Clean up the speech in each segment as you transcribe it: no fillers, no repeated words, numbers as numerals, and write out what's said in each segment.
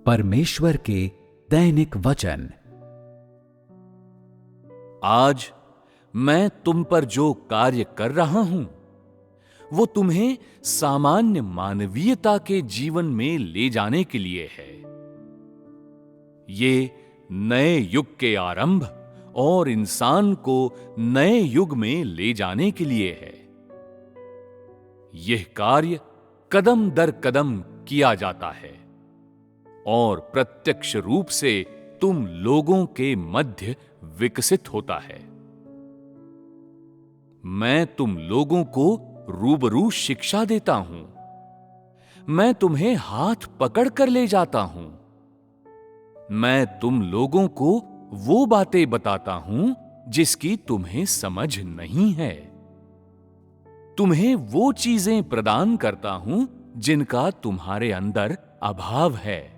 परमेश्वर के दैनिक वचन। आज मैं तुम पर जो कार्य कर रहा हूं वो तुम्हें सामान्य मानवीयता के जीवन में ले जाने के लिए है। ये नए युग के आरंभ और इंसान को नए युग में ले जाने के लिए है। यह कार्य कदम दर कदम किया जाता है और प्रत्यक्ष रूप से तुम लोगों के मध्य विकसित होता है। मैं तुम लोगों को रूबरू शिक्षा देता हूं। मैं तुम्हें हाथ पकड़ कर ले जाता हूं। मैं तुम लोगों को वो बातें बताता हूं जिसकी तुम्हें समझ नहीं है। तुम्हें वो चीजें प्रदान करता हूं जिनका तुम्हारे अंदर अभाव है।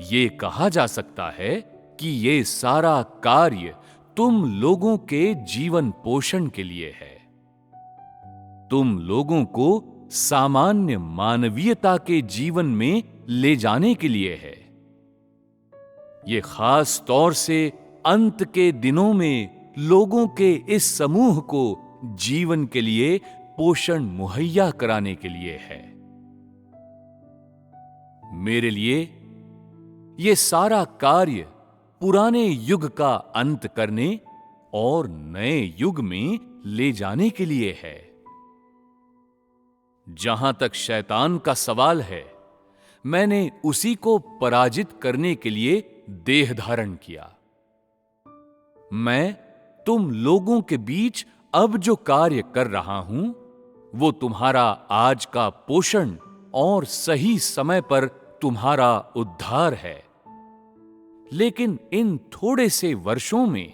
ये कहा जा सकता है कि ये सारा कार्य तुम लोगों के जीवन पोषण के लिए है। तुम लोगों को सामान्य मानवीयता के जीवन में ले जाने के लिए है। ये खास तौर से अंत के दिनों में लोगों के इस समूह को जीवन के लिए पोषण मुहैया कराने के लिए है। मेरे लिए ये सारा कार्य पुराने युग का अंत करने और नए युग में ले जाने के लिए है। जहां तक शैतान का सवाल है, मैंने उसी को पराजित करने के लिए देह धारण किया। मैं तुम लोगों के बीच अब जो कार्य कर रहा हूं वो तुम्हारा आज का पोषण और सही समय पर तुम्हारा उद्धार है। लेकिन इन थोड़े से वर्षों में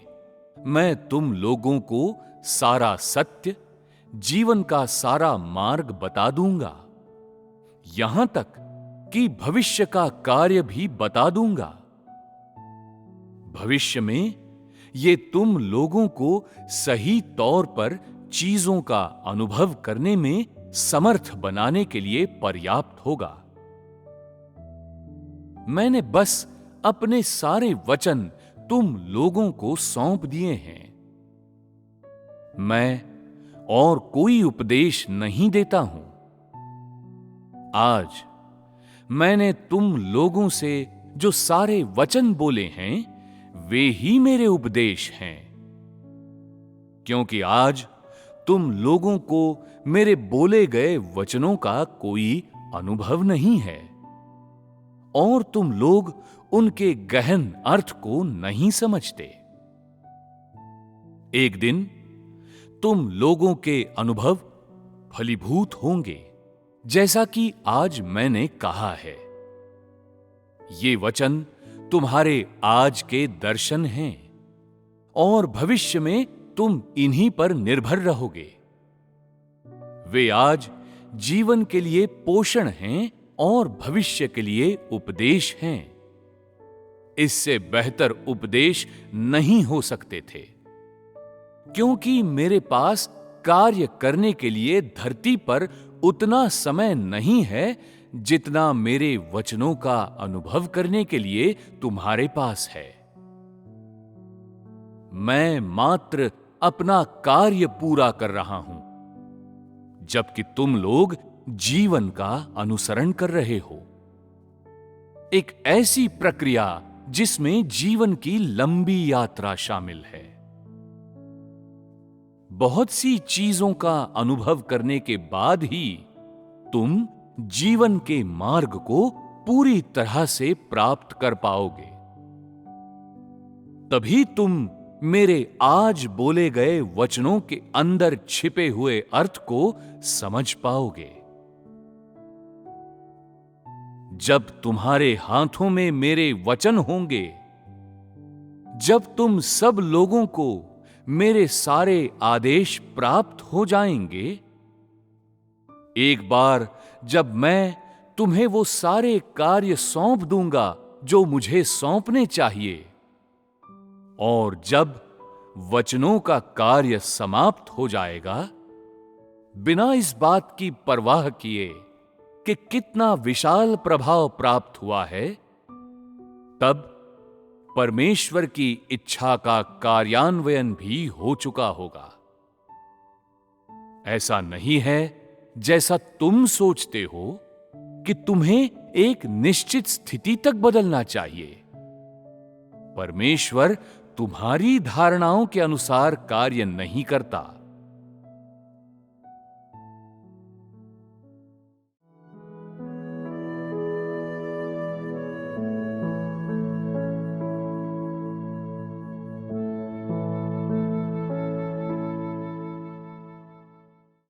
मैं तुम लोगों को सारा सत्य, जीवन का सारा मार्ग बता दूंगा, यहां तक कि भविष्य का कार्य भी बता दूंगा। भविष्य में ये तुम लोगों को सही तौर पर चीजों का अनुभव करने में समर्थ बनाने के लिए पर्याप्त होगा। मैंने बस अपने सारे वचन तुम लोगों को सौंप दिए हैं। मैं और कोई उपदेश नहीं देता हूं। आज मैंने तुम लोगों से जो सारे वचन बोले हैं वे ही मेरे उपदेश हैं, क्योंकि आज तुम लोगों को मेरे बोले गए वचनों का कोई अनुभव नहीं है और तुम लोग उनके गहन अर्थ को नहीं समझते। एक दिन तुम लोगों के अनुभव फलीभूत होंगे, जैसा कि आज मैंने कहा है। ये वचन तुम्हारे आज के दर्शन हैं और भविष्य में तुम इन्हीं पर निर्भर रहोगे। वे आज जीवन के लिए पोषण हैं और भविष्य के लिए उपदेश हैं। इससे बेहतर उपदेश नहीं हो सकते थे, क्योंकि मेरे पास कार्य करने के लिए धरती पर उतना समय नहीं है जितना मेरे वचनों का अनुभव करने के लिए तुम्हारे पास है। मैं मात्र अपना कार्य पूरा कर रहा हूं, जबकि तुम लोग जीवन का अनुसरण कर रहे हो। एक ऐसी प्रक्रिया जिसमें जीवन की लंबी यात्रा शामिल है। बहुत सी चीजों का अनुभव करने के बाद ही तुम जीवन के मार्ग को पूरी तरह से प्राप्त कर पाओगे। तभी तुम मेरे आज बोले गए वचनों के अंदर छिपे हुए अर्थ को समझ पाओगे। जब तुम्हारे हाथों में मेरे वचन होंगे, जब तुम सब लोगों को मेरे सारे आदेश प्राप्त हो जाएंगे, एक बार जब मैं तुम्हें वो सारे कार्य सौंप दूंगा जो मुझे सौंपने चाहिए, और जब वचनों का कार्य समाप्त हो जाएगा, बिना इस बात की परवाह किए कि कितना विशाल प्रभाव प्राप्त हुआ है, तब परमेश्वर की इच्छा का कार्यान्वयन भी हो चुका होगा। ऐसा नहीं है जैसा तुम सोचते हो कि तुम्हें एक निश्चित स्थिति तक बदलना चाहिए। परमेश्वर तुम्हारी धारणाओं के अनुसार कार्य नहीं करता।